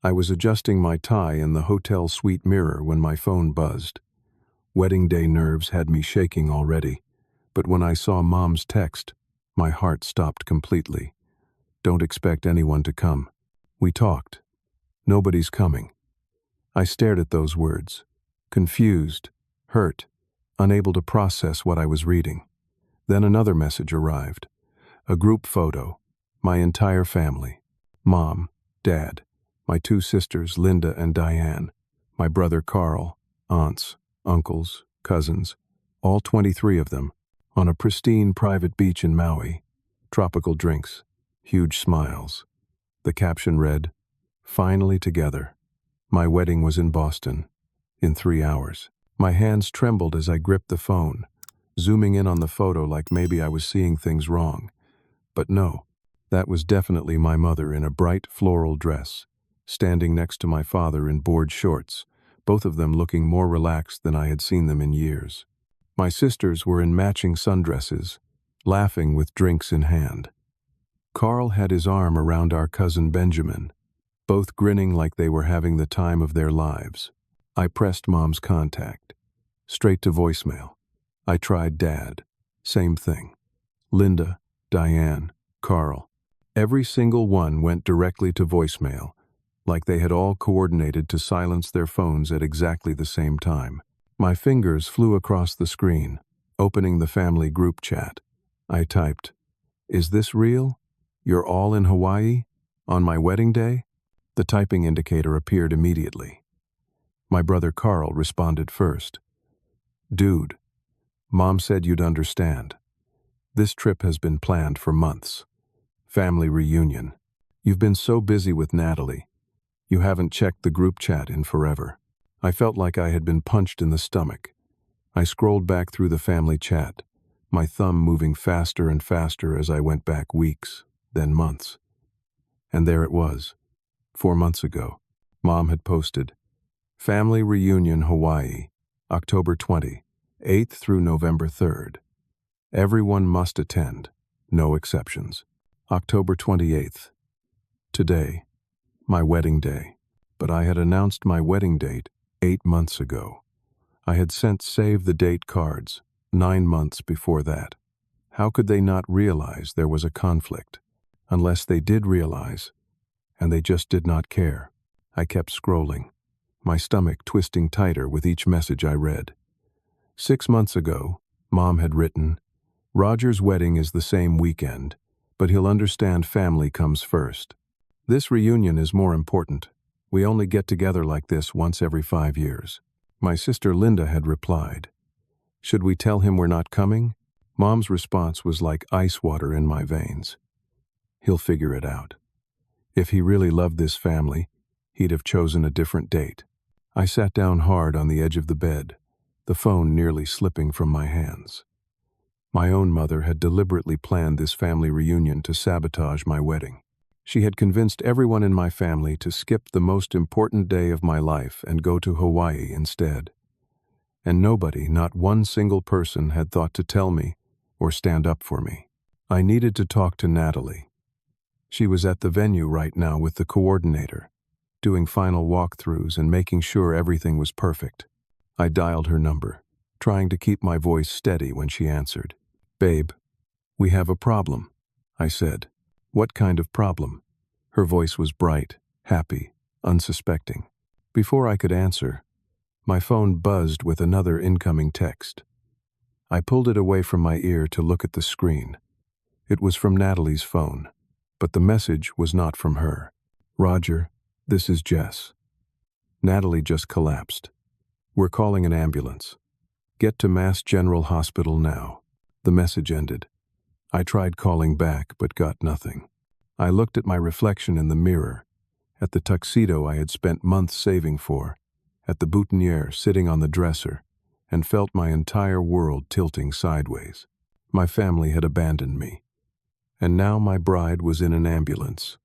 I was adjusting my tie in the hotel suite mirror when my phone buzzed. Wedding day nerves had me shaking already, but when I saw Mom's text, my heart stopped completely. Don't expect anyone to come. We talked. Nobody's coming. I stared at those words, confused, hurt, unable to process what I was reading. Then another message arrived. A group photo. My entire family. Mom, Dad, my two sisters, Linda and Diane, my brother Carl, aunts, uncles, cousins, all 23 of them, on a pristine private beach in Maui. Tropical drinks, huge smiles. The caption read, "Finally together. My wedding was in Boston. In 3 hours." My hands trembled as I gripped the phone, zooming in on the photo like maybe I was seeing things wrong. But no, that was definitely my mother in a bright floral dress, standing next to my father in board shorts, both of them looking more relaxed than I had seen them in years. My sisters were in matching sundresses, laughing with drinks in hand. Carl had his arm around our cousin Benjamin, both grinning like they were having the time of their lives. I pressed Mom's contact. Straight to voicemail. I tried Dad. Same thing. Linda, Diane, Carl. Every single one went directly to voicemail, like they had all coordinated to silence their phones at exactly the same time. My fingers flew across the screen, opening the family group chat. I typed, "Is this real? You're all in Hawaii? On my wedding day?" The typing indicator appeared immediately. My brother Carl responded first. "Dude, Mom said you'd understand. This trip has been planned for months. Family reunion. You've been so busy with Natalie. You haven't checked the group chat in forever." I felt like I had been punched in the stomach. I scrolled back through the family chat, my thumb moving faster and faster as I went back weeks, then months. And there it was. 4 months ago, Mom had posted, "Family Reunion Hawaii, October 20, 8th through November 3rd. Everyone must attend, no exceptions. October 28th. Today, my wedding day." But I had announced my wedding date 8 months ago. I had sent save the date cards 9 months before that. How could they not realize there was a conflict? Unless they did realize, and they just did not care. I kept scrolling, my stomach twisting tighter with each message I read. 6 months ago, Mom had written, "Roger's wedding is the same weekend, but he'll understand family comes first. This reunion is more important. We only get together like this once every 5 years." My sister Linda had replied, "Should we tell him we're not coming?" Mom's response was like ice water in my veins. "He'll figure it out. If he really loved this family, he'd have chosen a different date." I sat down hard on the edge of the bed, the phone nearly slipping from my hands. My own mother had deliberately planned this family reunion to sabotage my wedding. She had convinced everyone in my family to skip the most important day of my life and go to Hawaii instead. And nobody, not one single person, had thought to tell me or stand up for me. I needed to talk to Natalie. She was at the venue right now with the coordinator, doing final walkthroughs and making sure everything was perfect. I dialed her number, trying to keep my voice steady when she answered. "Babe, we have a problem," I said. "What kind of problem?" Her voice was bright, happy, unsuspecting. Before I could answer, my phone buzzed with another incoming text. I pulled it away from my ear to look at the screen. It was from Natalie's phone, but the message was not from her. "Roger, this is Jess. Natalie just collapsed. We're calling an ambulance. Get to Mass General Hospital now." The message ended. I tried calling back, but got nothing. I looked at my reflection in the mirror, at the tuxedo I had spent months saving for, at the boutonniere sitting on the dresser, and felt my entire world tilting sideways. My family had abandoned me. And now my bride was in an ambulance,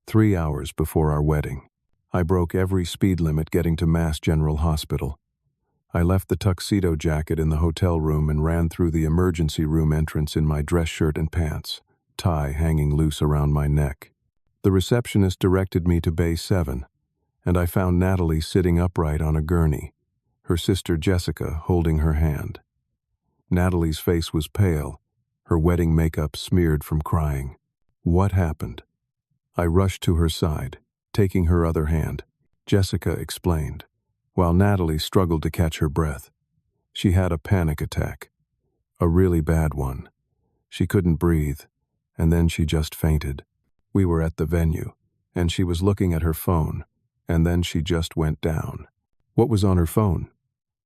3 hours before our wedding. I broke every speed limit getting to Mass General Hospital. I left the tuxedo jacket in the hotel room and ran through the emergency room entrance in my dress shirt and pants, tie hanging loose around my neck. The receptionist directed me to Bay 7, and I found Natalie sitting upright on a gurney, her sister Jessica holding her hand. Natalie's face was pale, her wedding makeup smeared from crying. What happened? I rushed to her side, taking her other hand. Jessica explained, while Natalie struggled to catch her breath. She had a panic attack, a really bad one. She couldn't breathe, and then she just fainted. We were at the venue, and she was looking at her phone, and then she just went down. What was on her phone?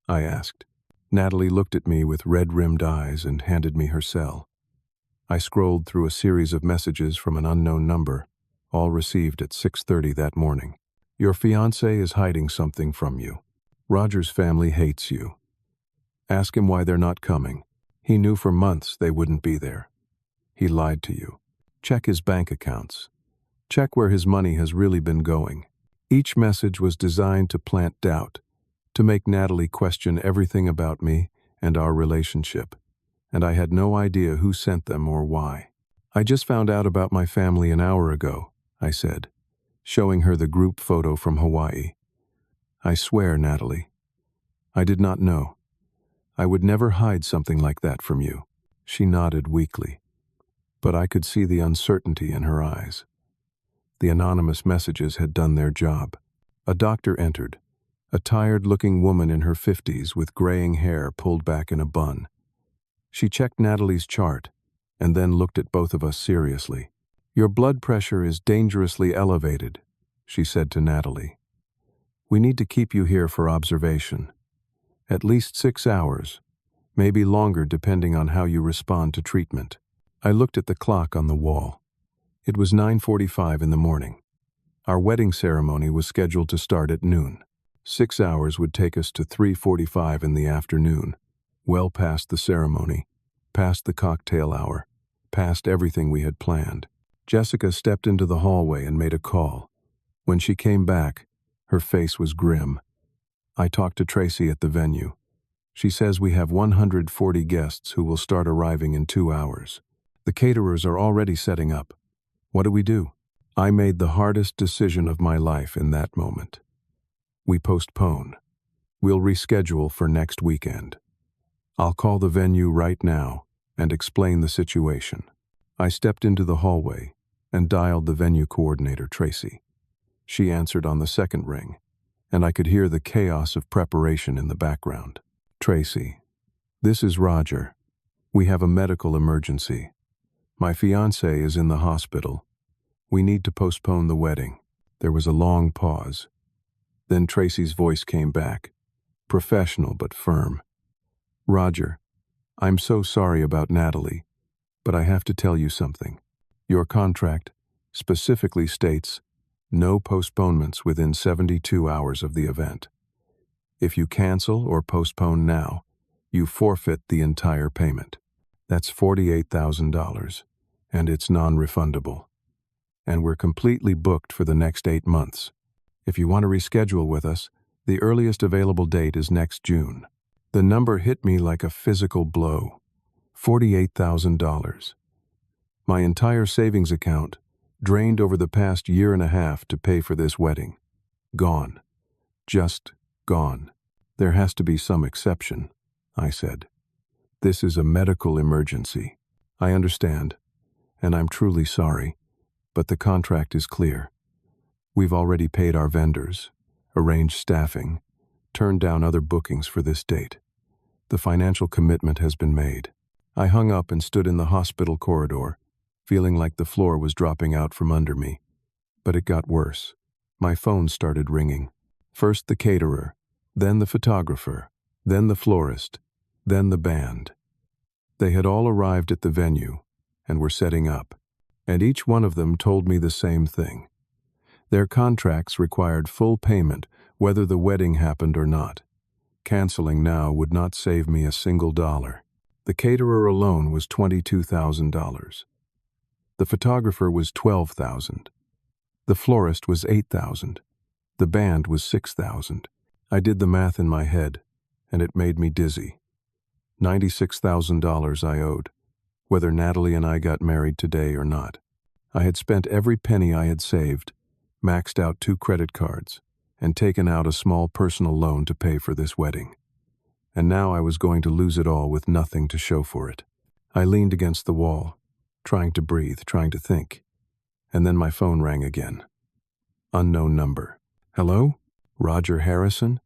I asked. Natalie looked at me with red-rimmed eyes and handed me her cell. I scrolled through a series of messages from an unknown number, all received at 6:30 that morning. Your fiancé is hiding something from you. Roger's family hates you. Ask him why they're not coming. He knew for months they wouldn't be there. He lied to you. Check his bank accounts. Check where his money has really been going. Each message was designed to plant doubt, to make Natalie question everything about me and our relationship, and I had no idea who sent them or why. I just found out about my family an hour ago, I said, showing her the group photo from Hawaii. I swear, Natalie, I did not know. I would never hide something like that from you. She nodded weakly, but I could see the uncertainty in her eyes. The anonymous messages had done their job. A doctor entered, a tired-looking woman in her 50s with graying hair pulled back in a bun. She checked Natalie's chart and then looked at both of us seriously. Your blood pressure is dangerously elevated, she said to Natalie. We need to keep you here for observation. At least 6 hours, maybe longer depending on how you respond to treatment. I looked at the clock on the wall. It was 9:45 in the morning. Our wedding ceremony was scheduled to start at noon. 6 hours would take us to 3:45 in the afternoon, well past the ceremony, past the cocktail hour, past everything we had planned. Jessica stepped into the hallway and made a call. When she came back, her face was grim. I talked to Tracy at the venue. She says we have 140 guests who will start arriving in 2 hours. The caterers are already setting up. What do we do? I made the hardest decision of my life in that moment. We postpone. We'll reschedule for next weekend. I'll call the venue right now and explain the situation. I stepped into the hallway and dialed the venue coordinator, Tracy. She answered on the second ring, and I could hear the chaos of preparation in the background. Tracy, this is Roger. We have a medical emergency. My fiancé is in the hospital. We need to postpone the wedding. There was a long pause. Then Tracy's voice came back, professional but firm. Roger, I'm so sorry about Natalie, but I have to tell you something. Your contract specifically states no postponements within 72 hours of the event. If you cancel or postpone now, you forfeit the entire payment. That's $48,000, and it's non-refundable. And we're completely booked for the next 8 months. If you want to reschedule with us, the earliest available date is next June. The number hit me like a physical blow. $48,000. My entire savings account, drained over the past year and a half to pay for this wedding. Gone. Just gone. There has to be some exception, I said. This is a medical emergency. I understand, and I'm truly sorry, but the contract is clear. We've already paid our vendors, arranged staffing, turned down other bookings for this date. The financial commitment has been made. I hung up and stood in the hospital corridor, feeling like the floor was dropping out from under me. But it got worse. My phone started ringing. First the caterer, then the photographer, then the florist, then the band. They had all arrived at the venue and were setting up, and each one of them told me the same thing. Their contracts required full payment whether the wedding happened or not. Canceling now would not save me a single dollar. The caterer alone was $22,000. The photographer was $12,000. The florist was $8,000. The band was $6,000. I did the math in my head, and it made me dizzy. $96,000 I owed, whether Natalie and I got married today or not. I had spent every penny I had saved, maxed out 2 credit cards, and taken out a small personal loan to pay for this wedding. And now I was going to lose it all with nothing to show for it. I leaned against the wall, trying to breathe, trying to think. And then my phone rang again. Unknown number. Hello? Roger Harrison?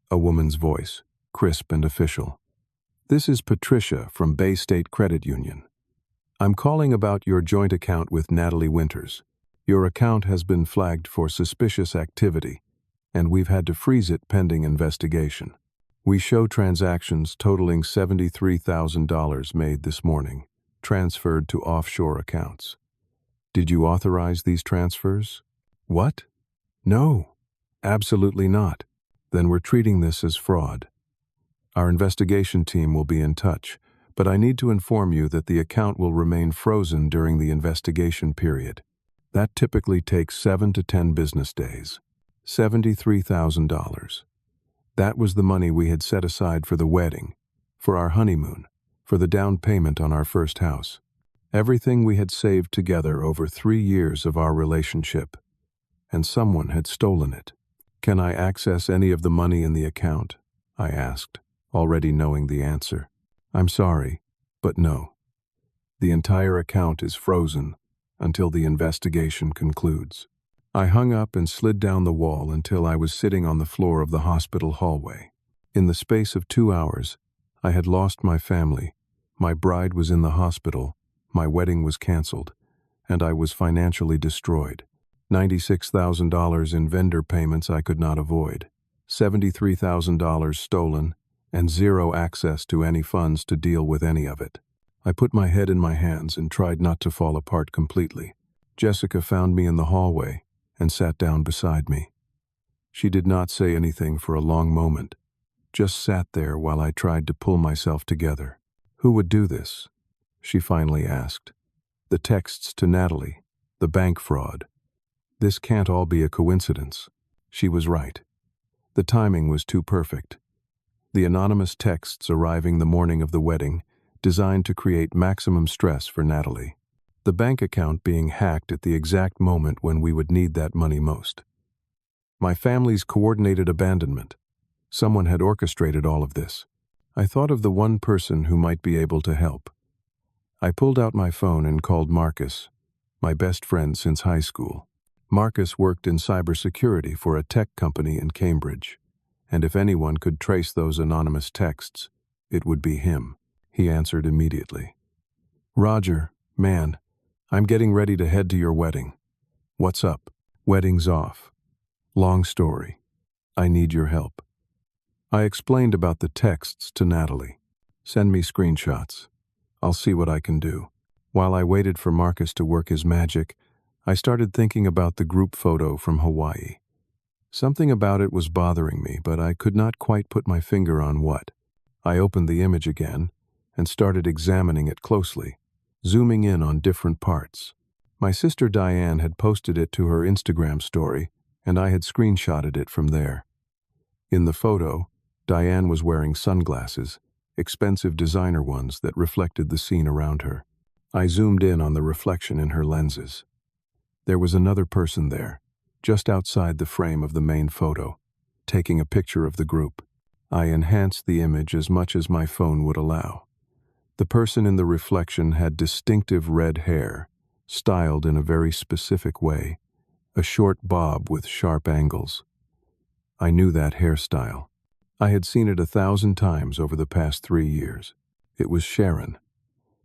A woman's voice, crisp and official. This is Patricia from Bay State Credit Union. I'm calling about your joint account with Natalie Winters. Your account has been flagged for suspicious activity, and we've had to freeze it pending investigation. We show transactions totaling $73,000 made this morning, transferred to offshore accounts. Did you authorize these transfers? What? No, absolutely not. Then we're treating this as fraud. Our investigation team will be in touch, but I need to inform you that the account will remain frozen during the investigation period. That typically takes 7 to 10 business days. $73,000. That was the money we had set aside for the wedding, for our honeymoon, for the down payment on our first house. Everything we had saved together over 3 years of our relationship. And someone had stolen it. Can I access any of the money in the account? I asked, already knowing the answer. I'm sorry, but no. The entire account is frozen until the investigation concludes. I hung up and slid down the wall until I was sitting on the floor of the hospital hallway. In the space of 2 hours, I had lost my family, my bride was in the hospital, my wedding was canceled, and I was financially destroyed. $96,000 in vendor payments I could not avoid, $73,000 stolen, and zero access to any funds to deal with any of it. I put my head in my hands and tried not to fall apart completely. Jessica found me in the hallway and sat down beside me. She did not say anything for a long moment, just sat there while I tried to pull myself together. Who would do this? She finally asked. The texts to Natalie, the bank fraud. This can't all be a coincidence. She was right. The timing was too perfect. The anonymous texts arriving the morning of the wedding, designed to create maximum stress for Natalie. The bank account being hacked at the exact moment when we would need that money most. My family's coordinated abandonment. Someone had orchestrated all of this. I thought of the one person who might be able to help. I pulled out my phone and called Marcus, my best friend since high school. Marcus worked in cybersecurity for a tech company in Cambridge, and if anyone could trace those anonymous texts, it would be him. He answered immediately. Roger, man, I'm getting ready to head to your wedding. What's up? Wedding's off. Long story. I need your help. I explained about the texts to Natalie. Send me screenshots. I'll see what I can do. While I waited for Marcus to work his magic, I started thinking about the group photo from Hawaii. Something about it was bothering me, but I could not quite put my finger on what. I opened the image again and started examining it closely, zooming in on different parts. My sister Diane had posted it to her Instagram story, and I had screenshotted it from there. In the photo, Diane was wearing sunglasses, expensive designer ones that reflected the scene around her. I zoomed in on the reflection in her lenses. There was another person there, just outside the frame of the main photo, taking a picture of the group. I enhanced the image as much as my phone would allow. The person in the reflection had distinctive red hair, styled in a very specific way, a short bob with sharp angles. I knew that hairstyle. I had seen it 1,000 times over the past 3 years. It was Sharon,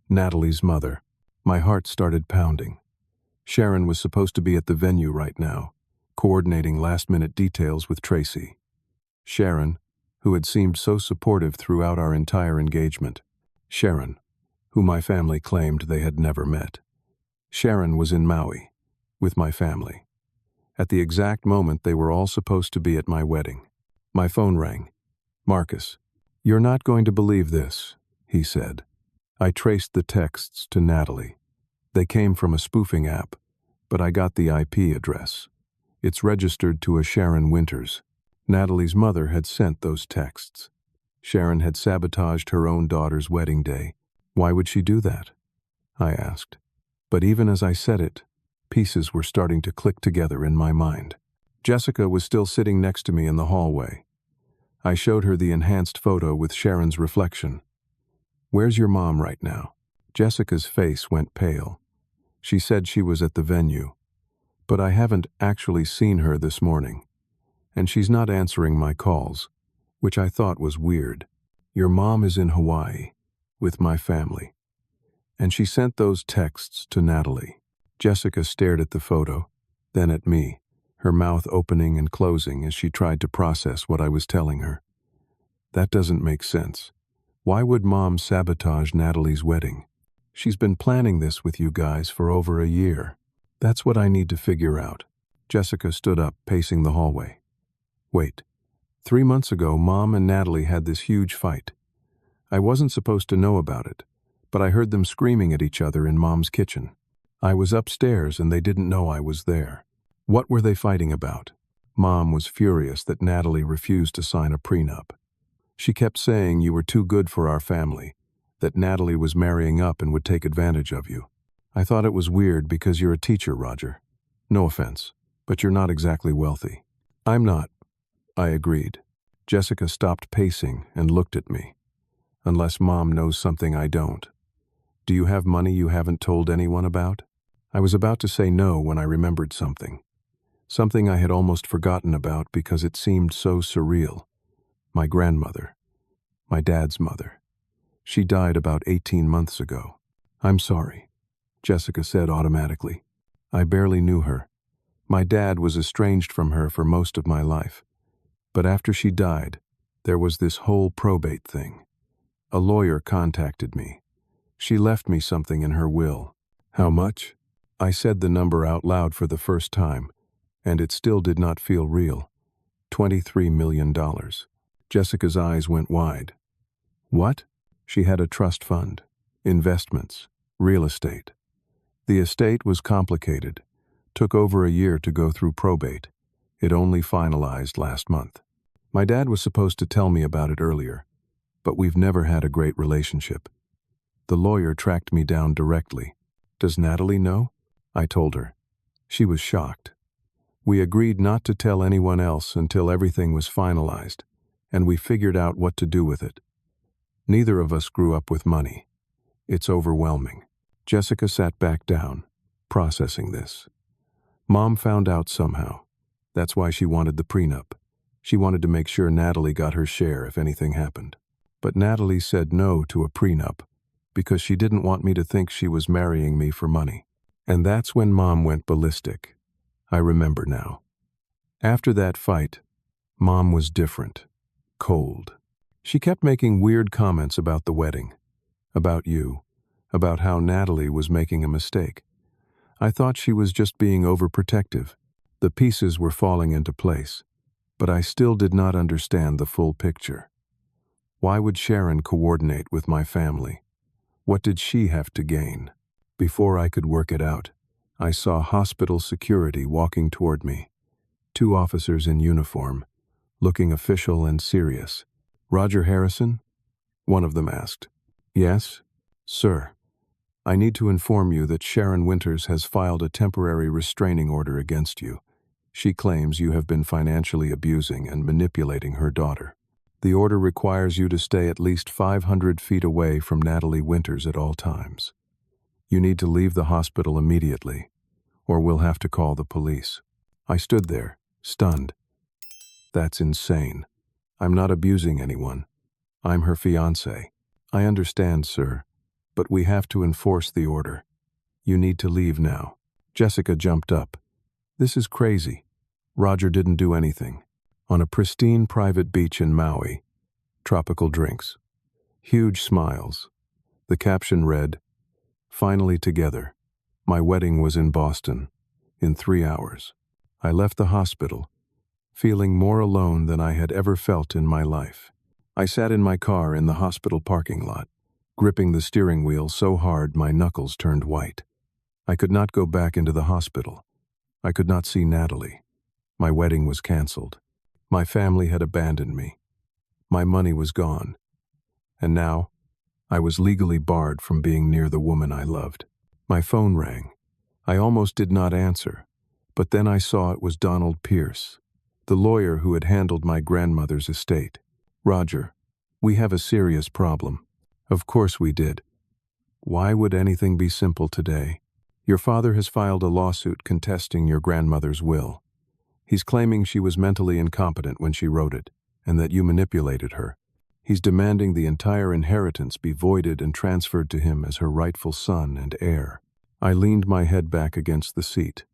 Natalie's mother. My heart started pounding. Sharon was supposed to be at the venue right now, coordinating last-minute details with Tracy. Sharon, who had seemed so supportive throughout our entire engagement. Sharon, who my family claimed they had never met. Sharon was in Maui, with my family. At the exact moment they were all supposed to be at my wedding. My phone rang. Marcus, you're not going to believe this, he said. I traced the texts to Natalie. They came from a spoofing app, but I got the IP address. It's registered to a Sharon Winters. Natalie's mother had sent those texts. Sharon had sabotaged her own daughter's wedding day. Why would she do that? I asked. But even as I said it, pieces were starting to click together in my mind. Jessica was still sitting next to me in the hallway. I showed her the enhanced photo with Sharon's reflection. "Where's your mom right now?" Jessica's face went pale. She said she was at the venue, but I haven't actually seen her this morning, and she's not answering my calls, which I thought was weird. "Your mom is in Hawaii, with my family." And she sent those texts to Natalie. Jessica stared at the photo, then at me, her mouth opening and closing as she tried to process what I was telling her. "That doesn't make sense. Why would Mom sabotage Natalie's wedding? She's been planning this with you guys for over a year. That's what I need to figure out." Jessica stood up, pacing the hallway. "Wait. 3 months ago, Mom and Natalie had this huge fight. I wasn't supposed to know about it, but I heard them screaming at each other in Mom's kitchen. I was upstairs and they didn't know I was there." "What were they fighting about?" "Mom was furious that Natalie refused to sign a prenup. She kept saying you were too good for our family, that Natalie was marrying up and would take advantage of you. I thought it was weird because you're a teacher, Roger. No offense, but you're not exactly wealthy." "I'm not," I agreed. Jessica stopped pacing and looked at me. "Unless Mom knows something I don't. Do you have money you haven't told anyone about?" I was about to say no when I remembered something. Something I had almost forgotten about because it seemed so surreal. My grandmother. My dad's mother. She died about 18 months ago. "I'm sorry," Jessica said automatically. "I barely knew her. My dad was estranged from her for most of my life. But after she died, there was this whole probate thing. A lawyer contacted me. She left me something in her will." "How much?" I said the number out loud for the first time, and it still did not feel real. $23 million. Jessica's eyes went wide. "What?" "She had a trust fund, investments, real estate. The estate was complicated, took over a year to go through probate. It only finalized last month. My dad was supposed to tell me about it earlier, but we've never had a great relationship. The lawyer tracked me down directly. Does Natalie know?" I told her. She was shocked. We agreed not to tell anyone else until everything was finalized, and we figured out what to do with it. Neither of us grew up with money. It's overwhelming. Jessica sat back down, processing this. Mom found out somehow. That's why she wanted the prenup. She wanted to make sure Natalie got her share if anything happened. But Natalie said no to a prenup because she didn't want me to think she was marrying me for money. And that's when Mom went ballistic. I remember now. After that fight, Mom was different, cold. She kept making weird comments about the wedding, about you, about how Natalie was making a mistake. I thought she was just being overprotective. The pieces were falling into place, but I still did not understand the full picture. Why would Sharon coordinate with my family? What did she have to gain? Before I could work it out, I saw hospital security walking toward me. 2 officers in uniform, looking official and serious. "Roger Harrison?" one of them asked. "Yes, sir. I need to inform you that Sharon Winters has filed a temporary restraining order against you. She claims you have been financially abusing and manipulating her daughter. The order requires you to stay at least 500 feet away from Natalie Winters at all times. You need to leave the hospital immediately, or we'll have to call the police." I stood there, stunned. That's insane. I'm not abusing anyone. I'm her fiancée. "I understand, sir, but we have to enforce the order. You need to leave now." Jessica jumped up. "This is crazy. Roger didn't do anything." On a pristine private beach in Maui, tropical drinks, huge smiles. The caption read, "Finally together. My wedding was in Boston, in 3 hours." I left the hospital, feeling more alone than I had ever felt in my life. I sat in my car in the hospital parking lot, gripping the steering wheel so hard my knuckles turned white. I could not go back into the hospital. I could not see Natalie. My wedding was canceled. My family had abandoned me. My money was gone. And now, I was legally barred from being near the woman I loved. My phone rang. I almost did not answer, but then I saw it was Donald Pierce. the lawyer who had handled my grandmother's estate. "Roger, we have a serious problem." "Of course we did. Why would anything be simple today? Your father has filed a lawsuit contesting your grandmother's will. He's claiming she was mentally incompetent when she wrote it, and that you manipulated her. He's demanding the entire inheritance be voided and transferred to him as her rightful son and heir." I leaned my head back against the seat.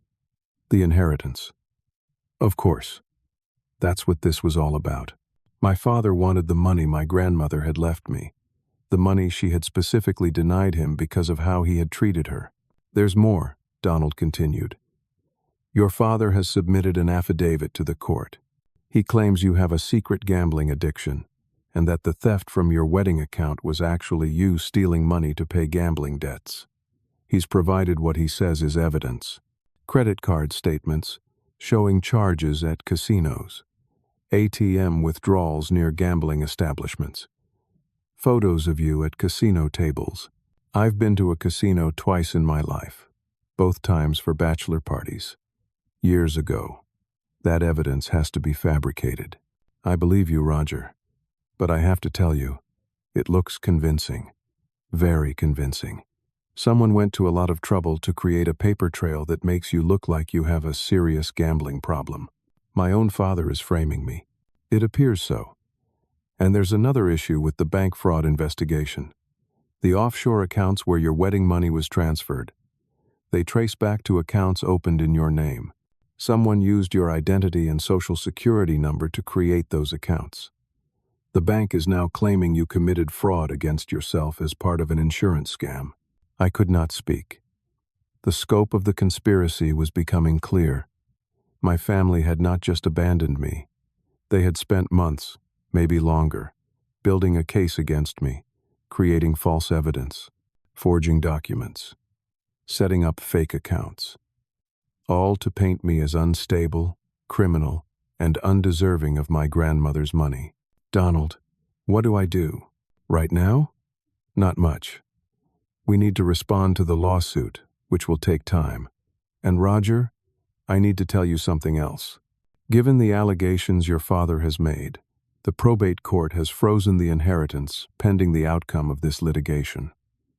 The inheritance. Of course. That's what this was all about. My father wanted the money my grandmother had left me, the money she had specifically denied him because of how he had treated her. "There's more," Donald continued. "Your father has submitted an affidavit to the court. He claims you have a secret gambling addiction, and that the theft from your wedding account was actually you stealing money to pay gambling debts. He's provided what he says is evidence: credit card statements showing charges at casinos, ATM withdrawals near gambling establishments, photos of you at casino tables. I've been to a casino twice in my life, both times for bachelor parties. Years ago. That evidence has to be fabricated. I believe you, Roger. But I have to tell you, it looks convincing. Very convincing. Someone went to a lot of trouble to create a paper trail that makes you look like you have a serious gambling problem. My own father is framing me. It appears so. And there's another issue with the bank fraud investigation. The offshore accounts where your wedding money was transferred. They trace back to accounts opened in your name. Someone used your identity and social security number to create those accounts. The bank is now claiming you committed fraud against yourself as part of an insurance scam. I could not speak. The scope of the conspiracy was becoming clear. My family had not just abandoned me. They had spent months, maybe longer, building a case against me, creating false evidence, forging documents, setting up fake accounts, all to paint me as unstable, criminal, and undeserving of my grandmother's money. "Donald, what do I do? Right now? Not much. We need to respond to the lawsuit, which will take time. And Roger, I need to tell you something else. Given the allegations your father has made, the probate court has frozen the inheritance pending the outcome of this litigation.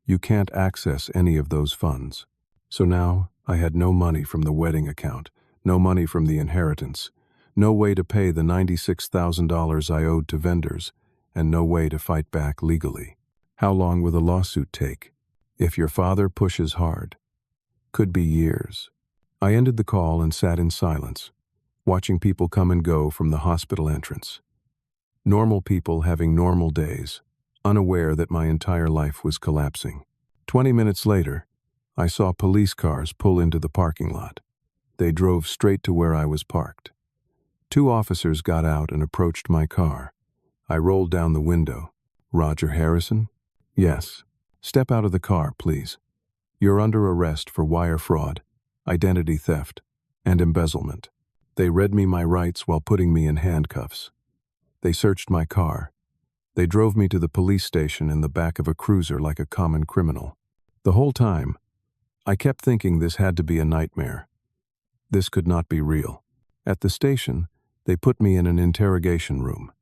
You can't access any of those funds. So now, I had no money from the wedding account, no money from the inheritance, no way to pay the $96,000 I owed to vendors, and no way to fight back legally. How long will the lawsuit take? If your father pushes hard. Could be years." I ended the call and sat in silence, watching people come and go from the hospital entrance. Normal people having normal days, unaware that my entire life was collapsing. 20 minutes later, I saw police cars pull into the parking lot. They drove straight to where I was parked. 2 officers got out and approached my car. I rolled down the window. "Roger Harrison?" "Yes." "Step out of the car, please. You're under arrest for wire fraud, identity theft, and embezzlement." They read me my rights while putting me in handcuffs. They searched my car. They drove me to the police station in the back of a cruiser like a common criminal. The whole time, I kept thinking this had to be a nightmare. This could not be real. At the station, they put me in an interrogation room.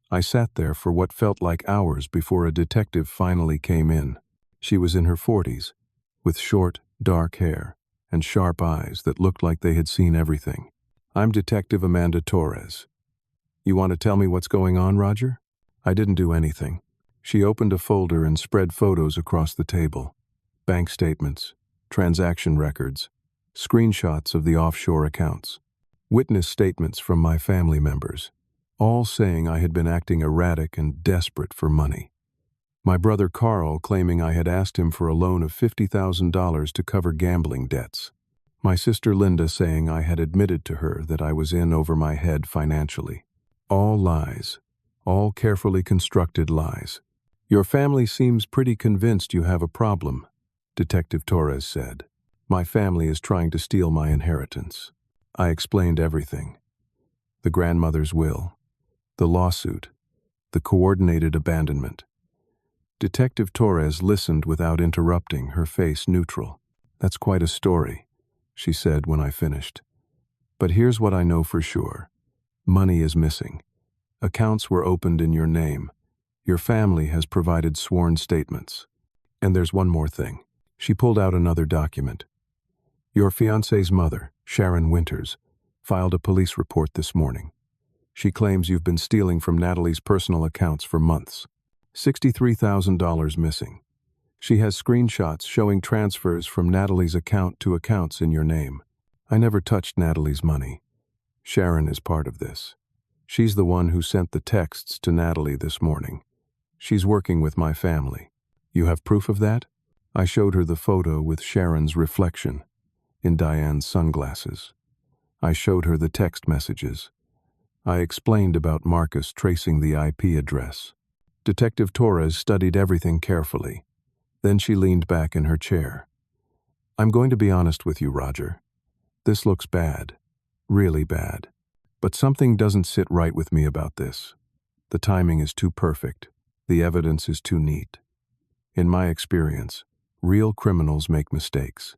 I sat there for what felt like hours before a detective finally came in. She was in her 40s, with short, dark hair and sharp eyes that looked like they had seen everything. "I'm Detective Amanda Torres. You want to tell me what's going on, Roger?" I didn't do anything. She opened a folder and spread photos across the table. Bank statements, transaction records, screenshots of the offshore accounts, witness statements from my family members, all saying I had been acting erratic and desperate for money. My brother Carl claiming I had asked him for a loan of $50,000 to cover gambling debts. My sister Linda saying I had admitted to her that I was in over my head financially. All lies, all carefully constructed lies. "Your family seems pretty convinced you have a problem," Detective Torres said. "My family is trying to steal my inheritance." I explained everything. The grandmother's will, the lawsuit, the coordinated abandonment. Detective Torres listened without interrupting, her face neutral. "That's quite a story," she said when I finished. "But here's what I know for sure. Money is missing. Accounts were opened in your name. Your family has provided sworn statements. And there's one more thing. She pulled out another document. Your fiancé's mother, Sharon Winters, filed a police report this morning. She claims you've been stealing from Natalie's personal accounts for months. $63,000 missing. She has screenshots showing transfers from Natalie's account to accounts in your name. I never touched Natalie's money. Sharon is part of this. She's the one who sent the texts to Natalie this morning. She's working with my family. You have proof of that? I showed her the photo with Sharon's reflection in Diane's sunglasses. I showed her the text messages. I explained about Marcus tracing the IP address. Detective Torres studied everything carefully. Then she leaned back in her chair. I'm going to be honest with you, Roger. This looks bad. Really bad. But something doesn't sit right with me about this. The timing is too perfect. The evidence is too neat. In my experience, real criminals make mistakes.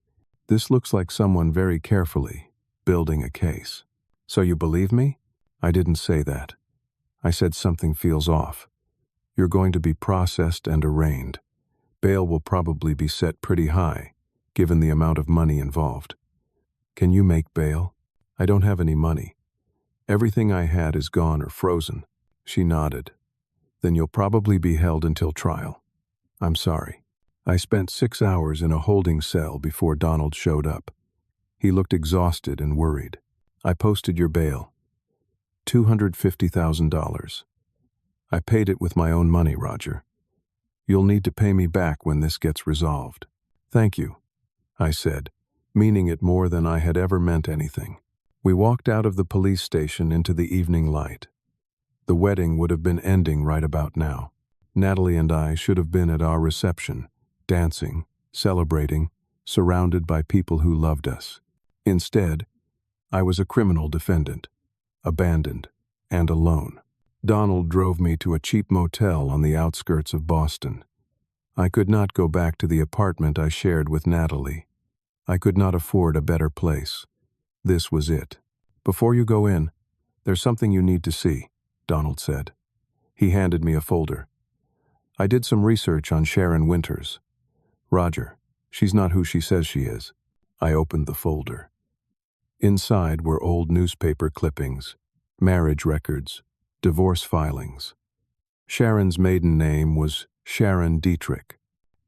This looks like someone very carefully building a case. So you believe me? I didn't say that. I said something feels off. You're going to be processed and arraigned. Bail will probably be set pretty high, given the amount of money involved. Can you make bail? I don't have any money. Everything I had is gone or frozen. She nodded. Then you'll probably be held until trial. I'm sorry. I spent 6 hours in a holding cell before Donald showed up. He looked exhausted and worried. I posted your bail. $250,000. I paid it with my own money, Roger. You'll need to pay me back when this gets resolved. Thank you, I said, meaning it more than I had ever meant anything. We walked out of the police station into the evening light. The wedding would have been ending right about now. Natalie and I should have been at our reception, dancing, celebrating, surrounded by people who loved us. Instead, I was a criminal defendant, abandoned, and alone. Donald drove me to a cheap motel on the outskirts of Boston. I could not go back to the apartment I shared with Natalie. I could not afford a better place. This was it. Before you go in, there's something you need to see, Donald said. He handed me a folder. I did some research on Sharon Winters. Roger, she's not who she says she is. I opened the folder. Inside were old newspaper clippings, marriage records, divorce filings. Sharon's maiden name was Sharon Dietrich,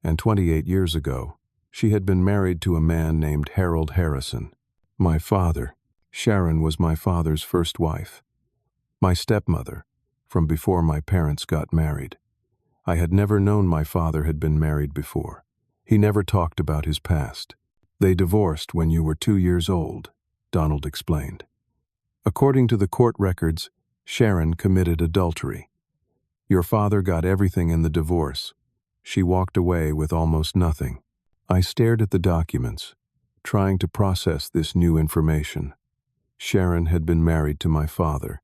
and 28 years ago, she had been married to a man named Harold Harrison. My father, Sharon was my father's first wife. My stepmother, from before my parents got married. I had never known my father had been married before. He never talked about his past. They divorced when you were 2 years old, Donald explained. According to the court records, Sharon committed adultery. Your father got everything in the divorce. She walked away with almost nothing. I stared at the documents, trying to process this new information. Sharon had been married to my father.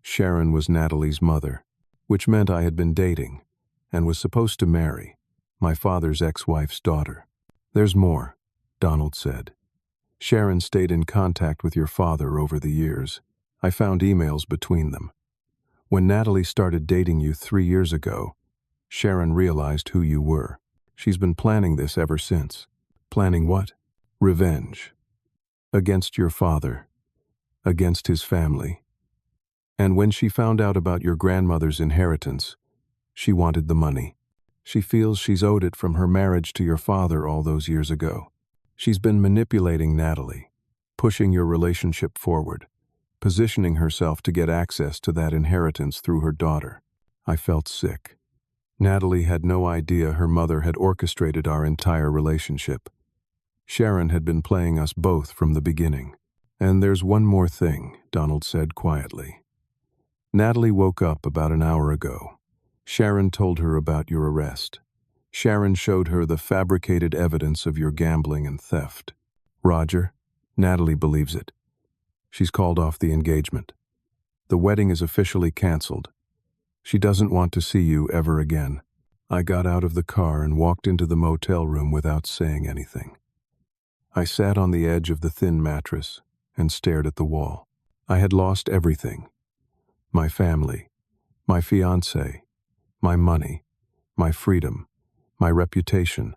Sharon was Natalie's mother, which meant I had been dating and was supposed to marry my father's ex-wife's daughter. There's more, Donald said. Sharon stayed in contact with your father over the years. I found emails between them. When Natalie started dating you 3 years ago, Sharon realized who you were. She's been planning this ever since. Planning what? Revenge. Against your father. Against his family. And when she found out about your grandmother's inheritance, she wanted the money. She feels she's owed it from her marriage to your father all those years ago. She's been manipulating Natalie, pushing your relationship forward, positioning herself to get access to that inheritance through her daughter. I felt sick. Natalie had no idea her mother had orchestrated our entire relationship. Sharon had been playing us both from the beginning. And there's one more thing, Donald said quietly. Natalie woke up about an hour ago. Sharon told her about your arrest. Sharon showed her the fabricated evidence of your gambling and theft. Roger, Natalie believes it. She's called off the engagement. The wedding is officially canceled. She doesn't want to see you ever again. I got out of the car and walked into the motel room without saying anything. I sat on the edge of the thin mattress and stared at the wall. I had lost everything. My family, my fiancée, my money, my freedom, my reputation,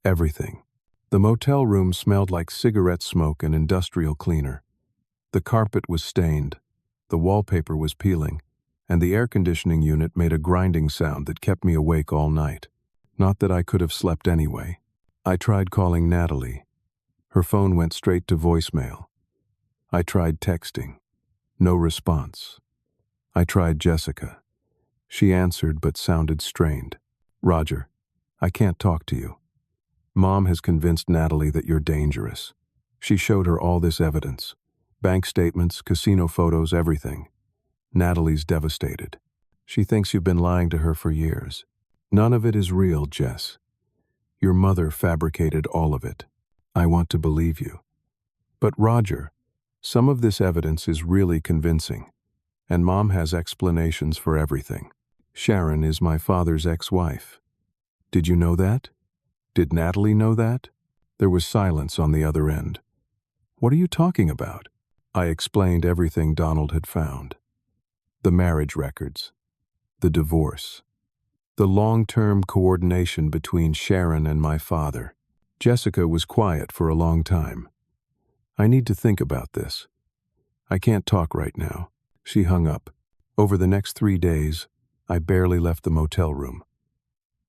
everything. The motel room smelled like cigarette smoke and industrial cleaner. The carpet was stained, the wallpaper was peeling, and the air conditioning unit made a grinding sound that kept me awake all night. Not that I could have slept anyway. I tried calling Natalie. Her phone went straight to voicemail. I tried texting. No response. I tried Jessica. She answered but sounded strained. Roger, I can't talk to you. Mom has convinced Natalie that you're dangerous. She showed her all this evidence. Bank statements, casino photos, everything. Natalie's devastated. She thinks you've been lying to her for years. None of it is real, Jess. Your mother fabricated all of it. I want to believe you. But Roger, some of this evidence is really convincing, and Mom has explanations for everything. Sharon is my father's ex-wife. Did you know that? Did Natalie know that? There was silence on the other end. What are you talking about? I explained everything Donald had found. The marriage records, the divorce, the long-term coordination between Sharon and my father. Jessica was quiet for a long time. I need to think about this. I can't talk right now. She hung up. Over the next 3 days, I barely left the motel room.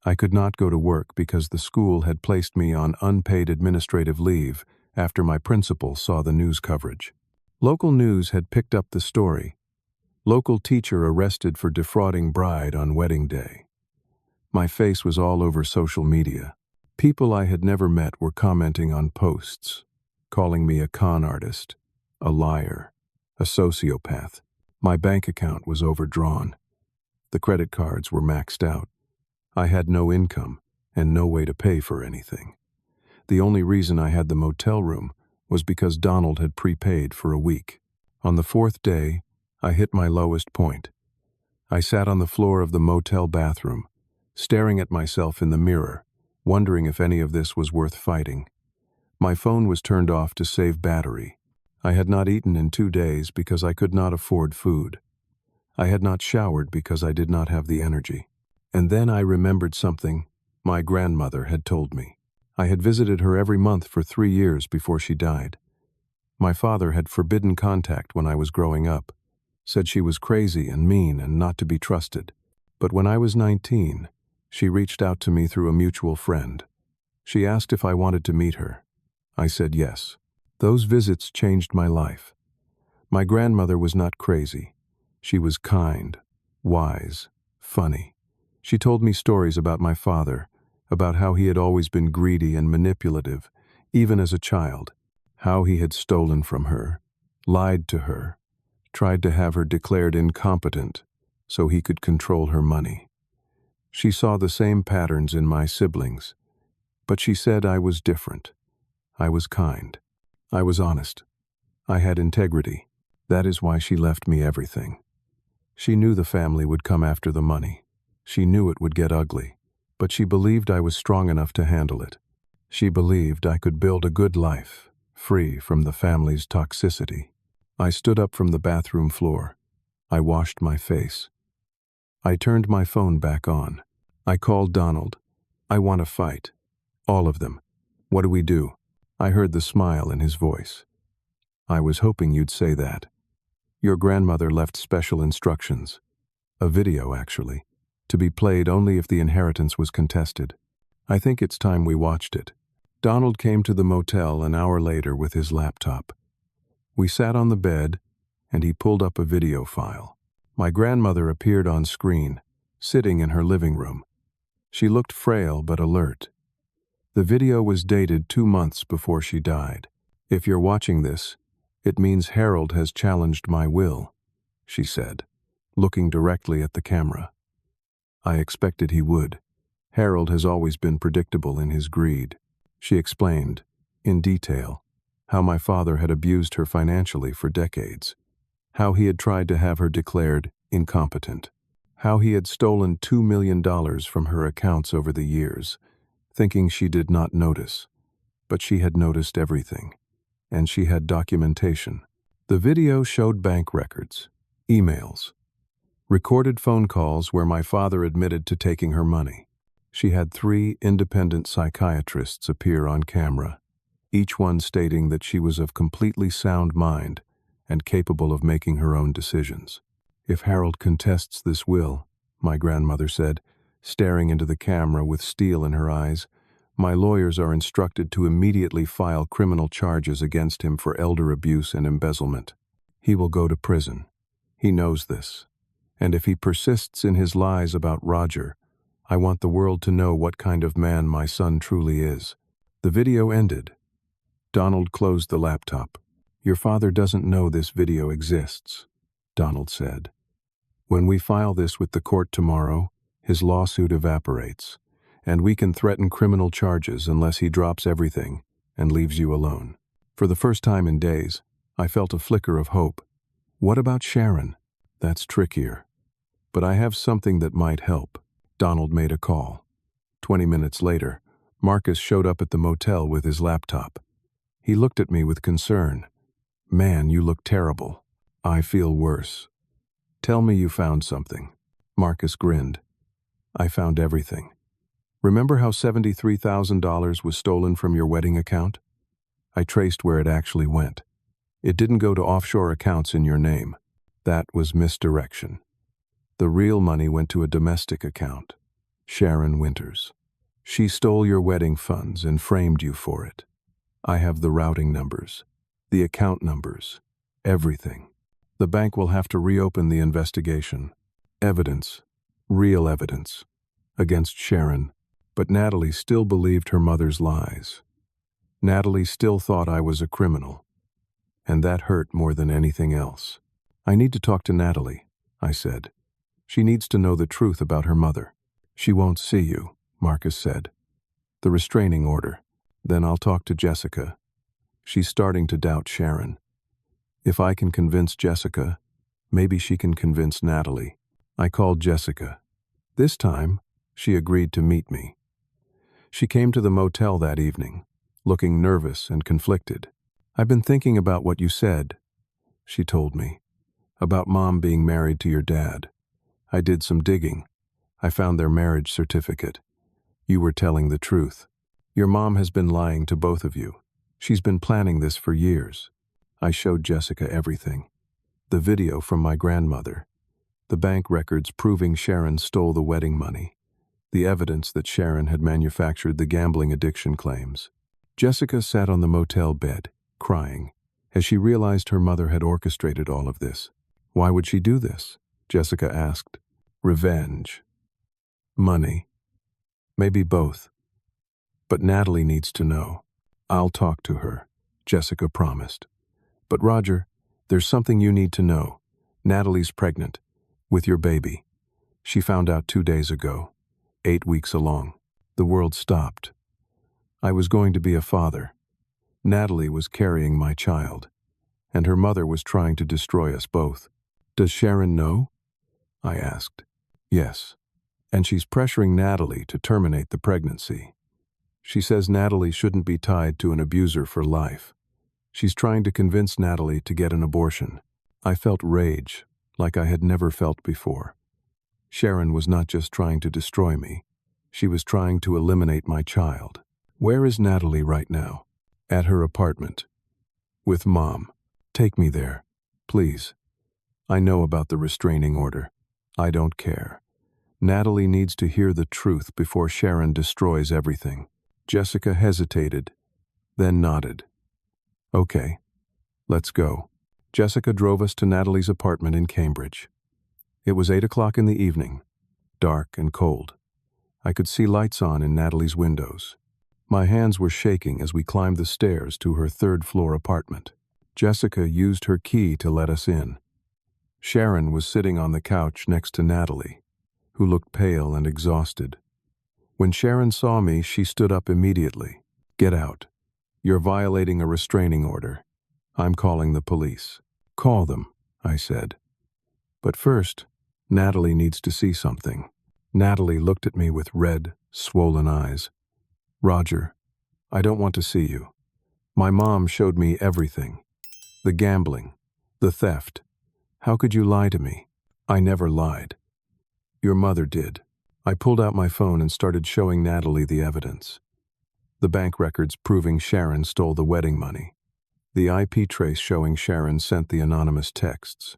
I could not go to work because the school had placed me on unpaid administrative leave after my principal saw the news coverage. Local news had picked up the story. Local teacher arrested for defrauding bride on wedding day. My face was all over social media. People I had never met were commenting on posts, calling me a con artist, a liar, a sociopath. My bank account was overdrawn. The credit cards were maxed out. I had no income and no way to pay for anything. The only reason I had the motel room was because Donald had prepaid for a week. On the 4th day, I hit my lowest point. I sat on the floor of the motel bathroom, staring at myself in the mirror, wondering if any of this was worth fighting. My phone was turned off to save battery. I had not eaten in 2 days because I could not afford food. I had not showered because I did not have the energy. And then I remembered something my grandmother had told me. I had visited her every month for 3 years before she died. My father had forbidden contact when I was growing up, said she was crazy and mean and not to be trusted. But when I was 19, she reached out to me through a mutual friend. She asked if I wanted to meet her. I said yes. Those visits changed my life. My grandmother was not crazy. She was kind, wise, funny. She told me stories about my father, about how he had always been greedy and manipulative, even as a child, how he had stolen from her, lied to her, tried to have her declared incompetent so he could control her money. She saw the same patterns in my siblings, but she said I was different. I was kind. I was honest. I had integrity. That is why she left me everything. She knew the family would come after the money. She knew it would get ugly, but she believed I was strong enough to handle it. She believed I could build a good life, free from the family's toxicity. I stood up from the bathroom floor. I washed my face. I turned my phone back on. I called Donald. I want to fight. All of them. What do we do? I heard the smile in his voice. I was hoping you'd say that. Your grandmother left special instructions. A video, actually, to be played only if the inheritance was contested. I think it's time we watched it. Donald came to the motel an hour later with his laptop. We sat on the bed, and he pulled up a video file. My grandmother appeared on screen, sitting in her living room. She looked frail but alert. The video was dated 2 months before she died. If you're watching this, it means Harold has challenged my will, she said, looking directly at the camera. I expected he would. Harold has always been predictable in his greed. She explained, in detail, how my father had abused her financially for decades, how he had tried to have her declared incompetent, how he had stolen $2 million from her accounts over the years, thinking she did not notice. But she had noticed everything, and she had documentation. The video showed bank records, emails, Recorded phone calls where my father admitted to taking her money. She had 3 independent psychiatrists appear on camera, each one stating that she was of completely sound mind and capable of making her own decisions. If Harold contests this will, my grandmother said, staring into the camera with steel in her eyes, my lawyers are instructed to immediately file criminal charges against him for elder abuse and embezzlement. He will go to prison. He knows this. And if he persists in his lies about Roger, I want the world to know what kind of man my son truly is. The video ended. Donald closed the laptop. Your father doesn't know this video exists, Donald said. When we file this with the court tomorrow, his lawsuit evaporates, and we can threaten criminal charges unless he drops everything and leaves you alone. For the first time in days, I felt a flicker of hope. What about Sharon? That's trickier. But I have something that might help. Donald made a call. 20 minutes later, Marcus showed up at the motel with his laptop. He looked at me with concern. Man, you look terrible. I feel worse. Tell me you found something. Marcus grinned. I found everything. Remember how $73,000 was stolen from your wedding account? I traced where it actually went. It didn't go to offshore accounts in your name. That was misdirection. The real money went to a domestic account. Sharon Winters. She stole your wedding funds and framed you for it. I have the routing numbers, the account numbers, everything. The bank will have to reopen the investigation. Evidence, real evidence, against Sharon. But Natalie still believed her mother's lies. Natalie still thought I was a criminal. And that hurt more than anything else. I need to talk to Natalie, I said. She needs to know the truth about her mother. She won't see you, Marcus said. The restraining order. Then I'll talk to Jessica. She's starting to doubt Sharon. If I can convince Jessica, maybe she can convince Natalie. I called Jessica. This time, she agreed to meet me. She came to the motel that evening, looking nervous and conflicted. I've been thinking about what you said, she told me, about Mom being married to your dad. I did some digging. I found their marriage certificate. You were telling the truth. Your mom has been lying to both of you. She's been planning this for years. I showed Jessica everything. The video from my grandmother. The bank records proving Sharon stole the wedding money. The evidence that Sharon had manufactured the gambling addiction claims. Jessica sat on the motel bed, crying, as she realized her mother had orchestrated all of this. Why would she do this? Jessica asked. Revenge. Money. Maybe both. But Natalie needs to know. I'll talk to her, Jessica promised. But Roger, there's something you need to know. Natalie's pregnant. With your baby. She found out 2 days ago. 8 weeks along. The world stopped. I was going to be a father. Natalie was carrying my child. And her mother was trying to destroy us both. Does Sharon know? I asked. Yes. And she's pressuring Natalie to terminate the pregnancy. She says Natalie shouldn't be tied to an abuser for life. She's trying to convince Natalie to get an abortion. I felt rage, like I had never felt before. Sharon was not just trying to destroy me. She was trying to eliminate my child. Where is Natalie right now? At her apartment. With Mom. Take me there, please. I know about the restraining order. I don't care. Natalie needs to hear the truth before Sharon destroys everything. Jessica hesitated, then nodded. Okay, let's go. Jessica drove us to Natalie's apartment in Cambridge. It was 8 o'clock in the evening, dark and cold. I could see lights on in Natalie's windows. My hands were shaking as we climbed the stairs to her third-floor apartment. Jessica used her key to let us in. Sharon was sitting on the couch next to Natalie, who looked pale and exhausted. When Sharon saw me, she stood up immediately. Get out. You're violating a restraining order. I'm calling the police. Call them, I said. But first, Natalie needs to see something. Natalie looked at me with red, swollen eyes. Roger, I don't want to see you. My mom showed me everything. The gambling, the theft. How could you lie to me? I never lied. Your mother did. I pulled out my phone and started showing Natalie the evidence. The bank records proving Sharon stole the wedding money. The IP trace showing Sharon sent the anonymous texts.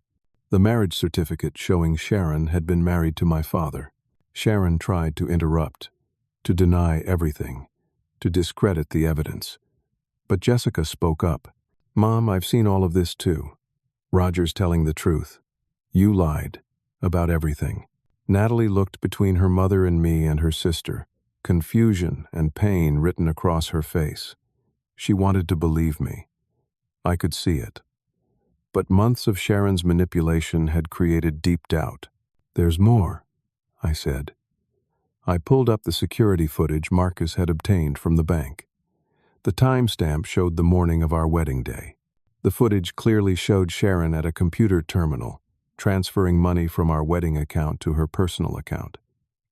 The marriage certificate showing Sharon had been married to my father. Sharon tried to interrupt, to deny everything, to discredit the evidence. But Jessica spoke up. Mom, I've seen all of this too. Roger's telling the truth. You lied. About everything. Natalie looked between her mother and me and her sister, confusion and pain written across her face. She wanted to believe me. I could see it. But months of Sharon's manipulation had created deep doubt. There's more, I said. I pulled up the security footage Marcus had obtained from the bank. The timestamp showed the morning of our wedding day. The footage clearly showed Sharon at a computer terminal, transferring money from our wedding account to her personal account.